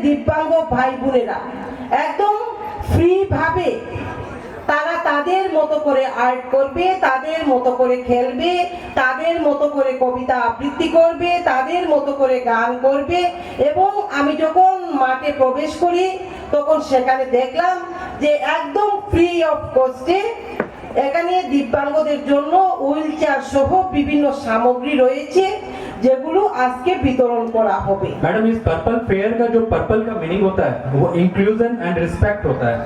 দিব্যাঙ্গ ভাই বোনেরা একদম ফ্রি ভাবে তারা তাদের মতো করে আর্ট করবে, তাদের মতো করে খেলবে, তাদের মতো করে কবিতা আবৃত্তি করবে, তাদের মতো করে গান করবে। এবং আমি যখন মাঠে প্রবেশ করি তখন সেখানে দেখলাম যে একদম ফ্রি অফ কস্টে এখানে দিব্যাঙ্গদের জন্য হুইল চেয়ার সহ বিভিন্ন সামগ্রী রয়েছে যেগুলো আজকে বিতরণ করা হবে। मैडम, इस पर्पल फेयर का जो पर्पल का मीनिंग होता है वो इंक्लूजन एंड रिस्पेक्ट होता है।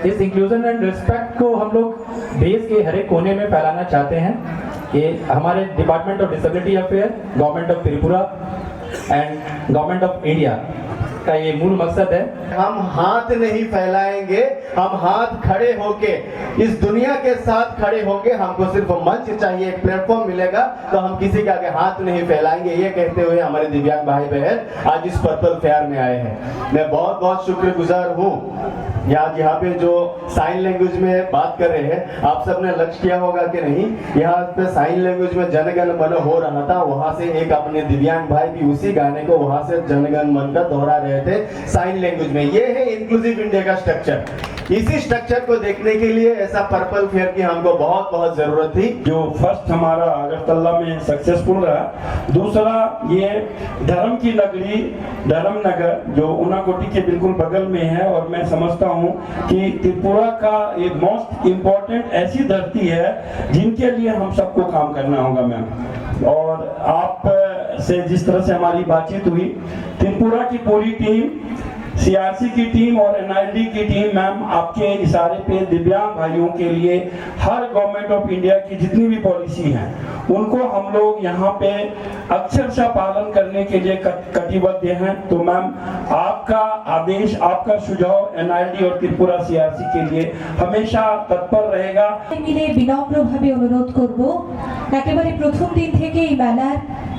इस इंक्लूजन एंड रिस्पेक्ट को हम लोग देश के हर एक कोने में फैलाना चाहते हैं। ये हमारे department of disability affair, government of Tripura and government of India का ये मूल मकसद है। हम हाथ नहीं फैलाएंगे, हम हाथ खड़े होके इस दुनिया के साथ खड़े होंगे। हमको सिर्फ मंच चाहिए, एक प्लेटफॉर्म मिलेगा तो हम किसी के आगे हाथ नहीं फैलाएंगे। ये कहते हुए हमारे दिव्यांग भाई बहन आज इस पर्पल फेयर में आए हैं। मैं बहुत बहुत शुक्रगुजार हूँ। यहाँ पे जो साइन लैंग्वेज में बात कर रहे हैं, आप सबने लक्ष्य किया होगा कि नहीं, यहाँ पे साइन लैंग्वेज में जनगण मन हो रहा था। वहाँ से एक अपने दिव्यांग भाई भी उसी गाने को वहाँ से जनगण मन का दोहरा रहे थे साइन लैंग्वेज में। ये है इंक्लूसिव इंडिया का स्ट्रक्चर। इसी स्ट्रक्चर को देखने के लिए ऐसा पर्पल फेयर की हमको बहुत बहुत जरूरत थी। जो फर्स्ट हमारा अगरतला में सक्सेसफुल रहा। दूसरा ये धर्म की नगरी धर्मनगर जो ऊनाकोटी के बिल्कुल बगल में है, और मैं समझता हूँ कि त्रिपुरा का ये मोस्ट इम्पोर्टेंट ऐसी धरती है जिनके लिए हम सबको काम करना होगा मैम। और आप से जिस तरह से हमारी बातचीत हुई, त्रिपुरा की पूरी टीम, सीआरसी की टीम और एनआईडी की टीम मैम आपके इशारे पे दिव्यांग भाइयों के लिए हर गवर्नमेंट ऑफ इंडिया की जितनी भी पॉलिसी हैं उनको हम लोग यहाँ पे अक्षरशः पालन करने के लिए कटिबद्ध हैं। तो मैम आपका आदेश, आपका सुझाव एनआईडी और त्रिपुरा सीआरसी के लिए हमेशा तत्पर रहेगा। মিলে বিনম্রভাবে অনুরোধ করব একেবারে প্রথম দিন থেকে এই মেলার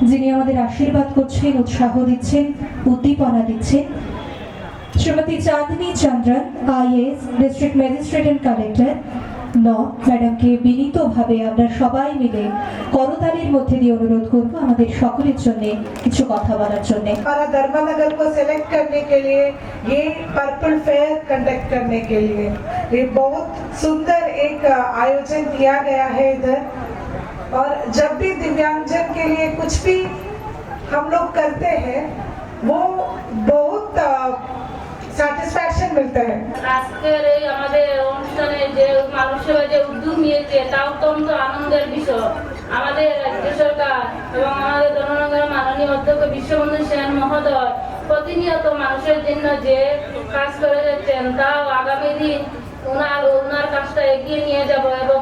যিনি আমাদের আশীর্বাদ করছেন, উৎসাহ দিচ্ছেন, উদ্দীপনা দিচ্ছেন, Shrimati Chandni Chandran IAS district magistrate and collector madam के বিনীত ভাবে আমরা সবাই মিলে করতালির মধ্যে দিয়ে অনুরোধ করব আমাদের সকলের জন্য কিছু কথা বলার জন্য। हमारा धर्मनगर को सिलेक्ट करने के लिए, ये पर्पल फेयर कंडक्ट करने के लिए ये बहुत सुंदर एक आयोजन किया गया है इधर। और जब भी दिव्यांगजन के लिए कुछ भी हम लोग करते हैं वो बहुत স্যাটিসফ্যাকশন মিলতে হয়। আজকের এই আমাদের অনুষ্ঠানে যে মানুষেরা যে উদ্যোগ নিয়েছে তা অত্যন্ত আনন্দের বিষয়। আমাদের রাজ্য সরকার এবং আমাদের ধর্মনগরের মাননীয় অধ্যক্ষ বিশ্ববন্ধু সেন মহোদয় প্রতিনিয়ত মানুষের জন্য যে কাজ করে যাচ্ছেন তাও আগামী দিন ওনার কাজটা এগিয়ে নিয়ে যাব। এবং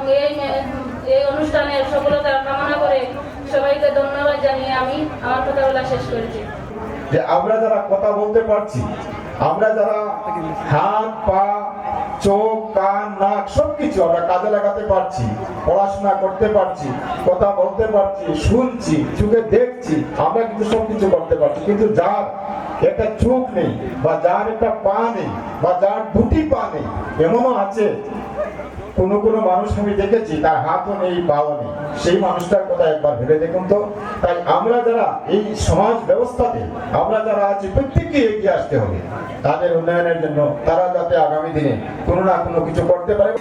এই অনুষ্ঠানের সফলতা কামনা করে সবাইকে ধন্যবাদ জানিয়ে আমি আমার কথা বলা শেষ করেছি। যে আমরা যারা কথা বলতে পারছি, আমরা যারা হাত পা চোখ কান নাক সবকিছু আমরা কাজে লাগাতে পারছি, পড়াশোনা করতে পারছি, কথা বলতে পারছি, শুনছি, চোখে দেখছি, আমরা কিন্তু সবকিছু করতে পারছি। কিন্তু যার একটা চোখ নেই বা যার একটা পা নেই বা যার দুটি পা নেই, এমনও আছে কোনো কোনো মানুষ আমি দেখেছি তার হাতও নেই পাও নেই, সেই মানুষটার কথা একবার ভেবে দেখুন তো। তাই আমরা যারা এই সমাজ ব্যবস্থাতে আমরা যারা আছি প্রত্যেককে এগিয়ে আসতে হবে তাদের উন্নয়নের জন্য, তারা যাতে আগামী দিনে কোনো না কোনো কিছু করতে পারে।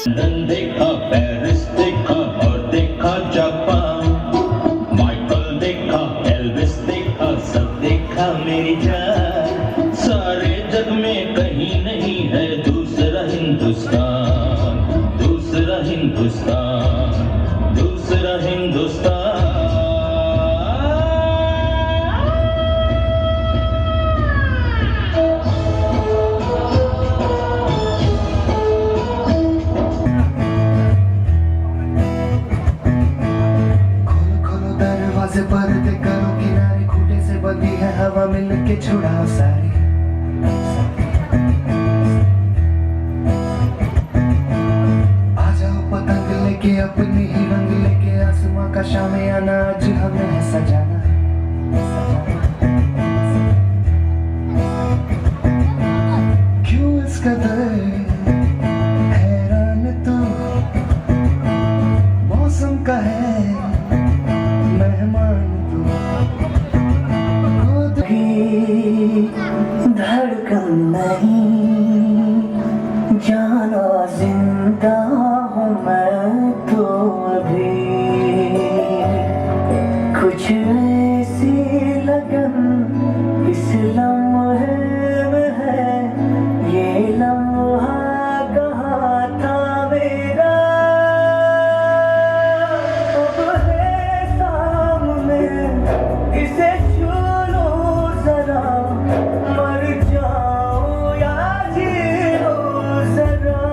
लंदन देखा, पेरिस देखा और देखा जापान, माइकल देखा, एल्विस देखा, सब देखा मेरी जान। सारे जग में कहीं नहीं है दूसरा हिंदुस्तान, दूसरा हिंदुस्तान, दूसरा हिंदुस्तान। हवा मिल के छुड़ाओ सारी आ जाओ पतंग लेके अपने ही रंग लेके आसमां का शामियाना आज हमें है सजाना क्यों इस कदर हैरान तो मौसम का है मेहमान तो धड़कन नहीं जाना जिंदा हूँ मैं तो अभी कुछ ऐसी लगन इस लम्हे में है ये लम्हा कहाँ था मेरा अब है सामने इसे छू लो जरा मर जाओ या जी लो जरा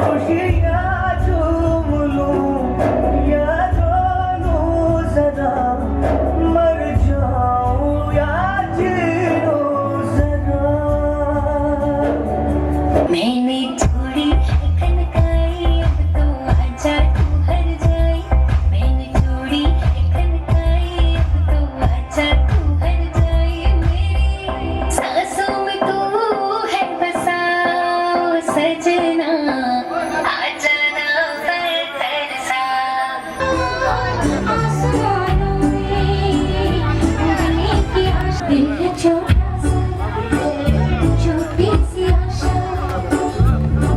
खुशियाँ झूम लूं या रो लूं जरा मर जाओ या जी लो जरा मैंने छोड़ी कनकाई अब तो आजा तू हर जाई मैंने छोड़ी कनकाई अब तो आजा तू हर जाई मेरी सांसों में तू है बसा ओ सजना आ जाना मैं तरसा आसमानों में जाने की आशा दिल है छोटा सा छोटी सी आशा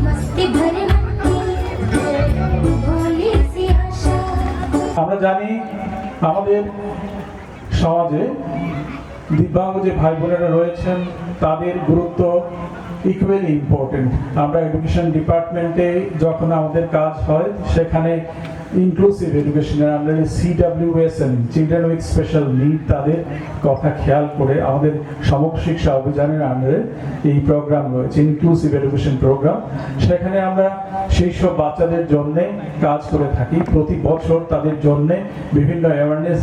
मस्ती भरे मन की भोली सी आशा আমরা জানি আমাদের সমাজে দিব্যাঙ্গ যে ভাই বোনেরা রয়েছেন তাদের গুরুত্ব ইকুয়ালি ইম্পর্টেন্ট আমরা এডুকেশন ডিপার্টমেন্টে যখন আমাদের কাজ হয় সেখানে ইনক্লুসিভ এডুকেশনের আন্ডারে CWSN children with special need তাদের কথা খেয়াল করে আমাদের সমগ্র শিক্ষা অভিযানের আন্ডারে এই প্রোগ্রাম রয়েছে ইনক্লুসিভ এডুকেশন প্রোগ্রাম সেখানে আমরা সেই সব বাচ্চাদের জন্য কাজ করে থাকি প্রতি বছর তাদের জন্য বিভিন্ন অ্যাওয়ারনেস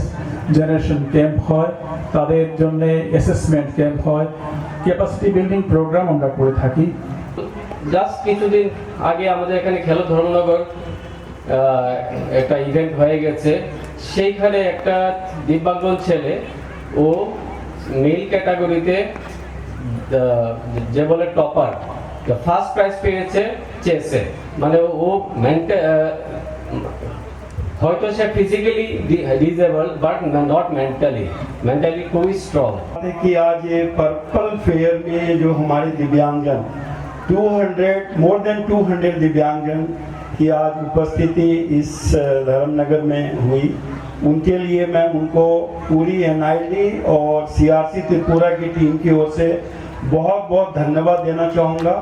জেনারেশন ক্যাম্প হয় তাদের জন্য অ্যাসেসমেন্ট ক্যাম্প হয় ক্যাপাসিটি বিল্ডিং প্রোগ্রাম আমরা করে থাকি জাস্ট কিছুদিন আগে আমাদের এখানে খেলো ধর্মনগর একটা ইভেন্ট হয়ে গেছে সেইখানে একটা দিব্যাঙ্গল ছেলে ও মেল ক্যাটাগরিতে যে বলে টপার ফার্স্ট প্রাইজ পেয়েছে চেসে মানে ও হয়তো সে physically disable but not mentally कोई स्ट्रॉन्ग कि आज ये पर्पल फेयर में जो हमारे दिव्यांगजन 200 मोर देन 200 दिव्यांगजन की आज उपस्थिति इस धर्मनगर में हुई उनके लिए मैं उनको पूरी NID और CRC त्रिपुरा की टीम की ओर से बहुत बहुत धन्यवाद देना चाहूँगा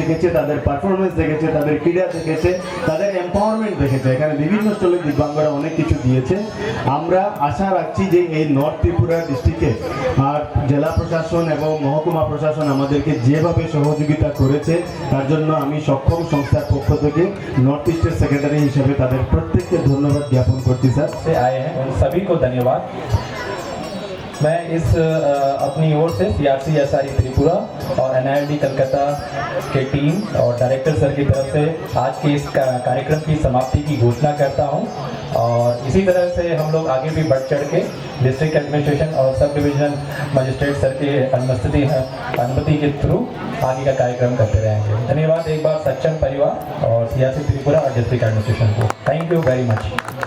দেখেছে তাদের পারফরমেন্স দেখেছে তাদের ক্রীড়া দেখেছে তাদের এম্পাওয়ারমেন্ট দেখেছে এখানে বিভিন্ন স্থলে দিব্যাঙ্গরা অনেক কিছু দিয়েছে আমরা আশা রাখছি যে এই নর্থ ত্রিপুরা ডিস্ট্রিক্টে আর জেলা প্রশাসন এবং মহকুমা প্রশাসন আমাদেরকে যেভাবে সহযোগিতা করেছে তার জন্য আমি সক্ষম সংস্থার পক্ষ থেকে নর্থ ইস্টের সেক্রেটারি হিসেবে তাদের প্রত্যেককে ধন্যবাদ জ্ঞাপন করছি স্যার आए हैं उन सभी को धन्यवाद मैं इस अपनी ओर से CRC SRE त्रिपुरा और NIRD कलकत्ता के टीम और डायरेक्टर सर की तरफ से आज के इस कार्यक्रम की समाप्ति की घोषणा करता हूं। और इसी तरह से हम लोग आगे भी बढ़ चढ़ के डिस्ट्रिक्ट एडमिनिस्ट्रेशन और सब डिवीजनल मजिस्ट्रेट सर के अनुमति के थ्रू आगे का कार्यक्रम करते रहेंगे। धन्यवाद एक बार सक्षम परिवार और सियासी त्रिपुरा और डिस्ट्रिक्ट एडमिनिस्ट्रेशन को। Thank you very much.